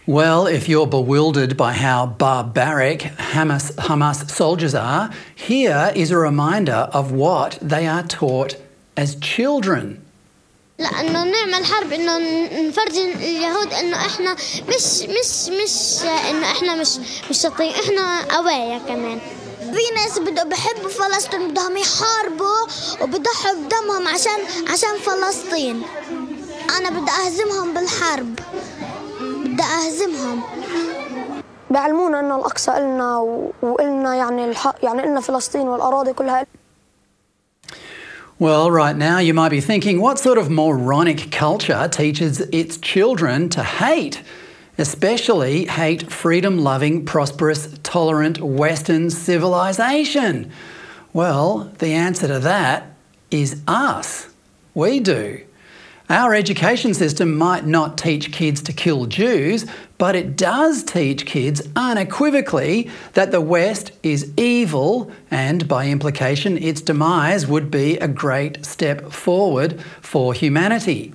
Well, if you're bewildered by how barbaric Hamas soldiers are, here is a reminder of what they are taught as children. لأنه نعمل حرب إنه نفرجي اليهود إنه إحنا مش إنه إحنا مش شاطرين، إحنا قوايا كمان. في ناس بحبوا فلسطين بدهم يحاربوا وبضحوا بدمهم عشان فلسطين. أنا بدي أهزمهم بالحرب، بدي أهزمهم. بيعلمونا إنه الأقصى إلنا وإلنا يعني إلنا فلسطين والأراضي كلها. Well, right now you might be thinking, what sort of moronic culture teaches its children to hate, especially hate freedom-loving, prosperous, tolerant Western civilization? Well, the answer to that is us. We do. Our education system might not teach kids to kill Jews, but it does teach kids unequivocally that the West is evil and, by implication, its demise would be a great step forward for humanity.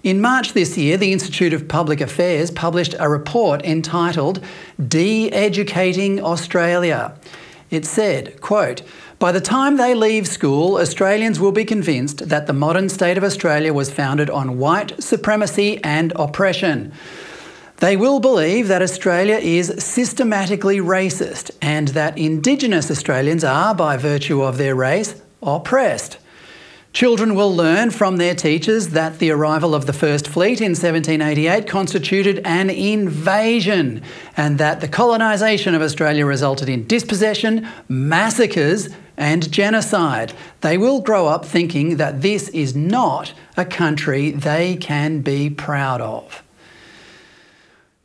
In March this year, the Institute of Public Affairs published a report entitled De-Educating Australia. It said, quote, "By the time they leave school, Australians will be convinced that the modern state of Australia was founded on white supremacy and oppression. They will believe that Australia is systematically racist and that Indigenous Australians are, by virtue of their race, oppressed. Children will learn from their teachers that the arrival of the First Fleet in 1788 constituted an invasion and that the colonisation of Australia resulted in dispossession, massacres and genocide. They will grow up thinking that this is not a country they can be proud of."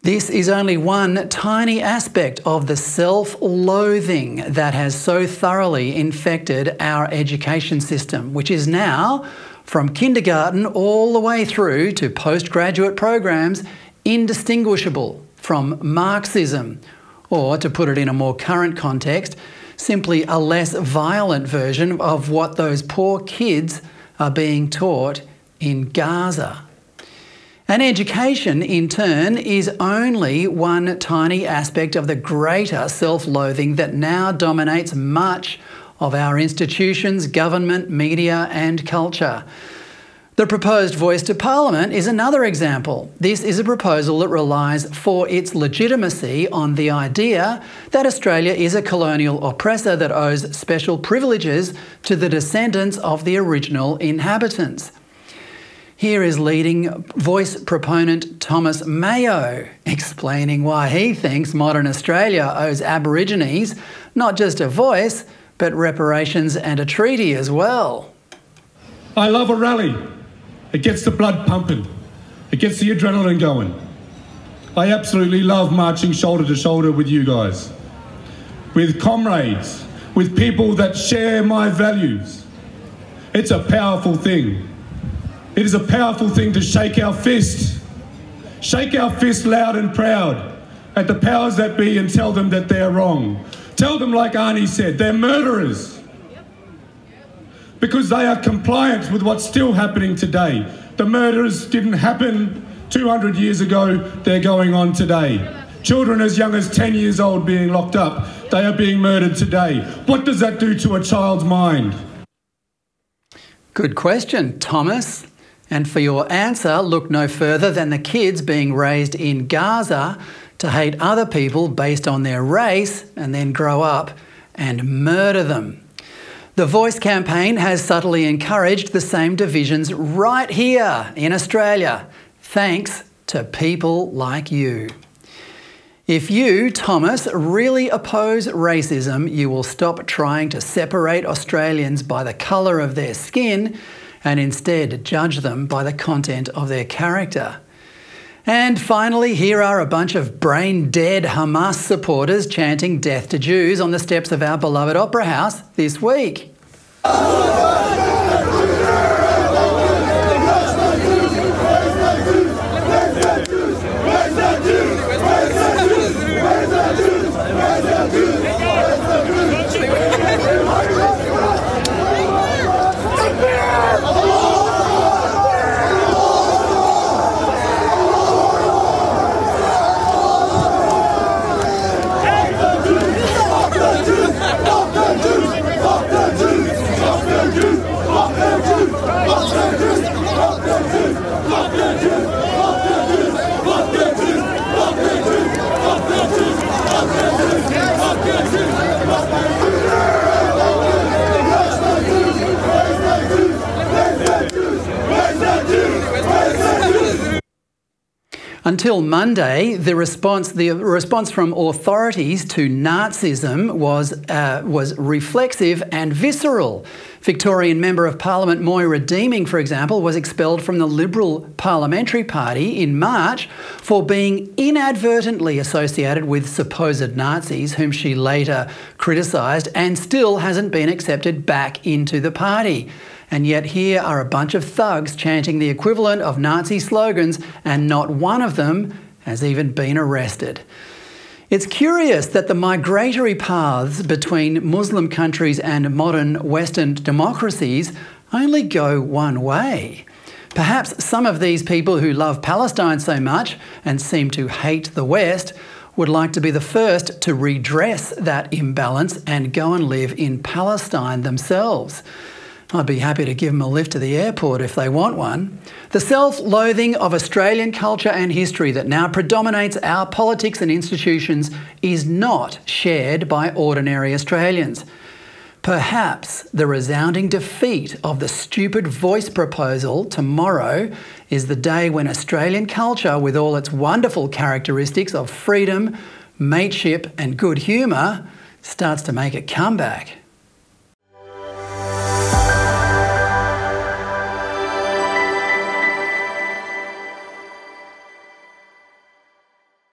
This is only one tiny aspect of the self-loathing that has so thoroughly infected our education system, which is now, from kindergarten all the way through to postgraduate programs, indistinguishable from Marxism, or, to put it in a more current context, simply a less violent version of what those poor kids are being taught in Gaza. And education, in turn, is only one tiny aspect of the greater self-loathing that now dominates much of our institutions, government, media and culture. The proposed voice to Parliament is another example. This is a proposal that relies for its legitimacy on the idea that Australia is a colonial oppressor that owes special privileges to the descendants of the original inhabitants. Here is leading voice proponent Thomas Mayo explaining why he thinks modern Australia owes Aborigines not just a voice, but reparations and a treaty as well. I love a rally. It gets the blood pumping. It gets the adrenaline going. I absolutely love marching shoulder to shoulder with you guys, with comrades, with people that share my values. It's a powerful thing. It is a powerful thing to shake our fist loud and proud at the powers that be and tell them that they're wrong. Tell them, like Arnie said, they're murderers. Because they are compliant with what's still happening today. The murders didn't happen 200 years ago, they're going on today. Children as young as 10 years old being locked up, they are being murdered today. What does that do to a child's mind? Good question, Thomas. And for your answer, look no further than the kids being raised in Gaza to hate other people based on their race and then grow up and murder them. The Voice campaign has subtly encouraged the same divisions right here in Australia, thanks to people like you. If you, Thomas, really oppose racism, you will stop trying to separate Australians by the colour of their skin and instead judge them by the content of their character. And finally, here are a bunch of brain-dead Hamas supporters chanting death to Jews on the steps of our beloved Opera House this week. Until Monday, the response from authorities to Nazism was reflexive and visceral. Victorian Member of Parliament Moira Deeming, for example, was expelled from the Liberal Parliamentary Party in March for being inadvertently associated with supposed Nazis, whom she later criticised, and still hasn't been accepted back into the party. And yet here are a bunch of thugs chanting the equivalent of Nazi slogans, and not one of them has even been arrested. It's curious that the migratory paths between Muslim countries and modern Western democracies only go one way. Perhaps some of these people who love Palestine so much and seem to hate the West would like to be the first to redress that imbalance and go and live in Palestine themselves. I'd be happy to give them a lift to the airport if they want one. The self-loathing of Australian culture and history that now predominates our politics and institutions is not shared by ordinary Australians. Perhaps the resounding defeat of the stupid voice proposal tomorrow is the day when Australian culture, with all its wonderful characteristics of freedom, mateship and good humour, starts to make a comeback.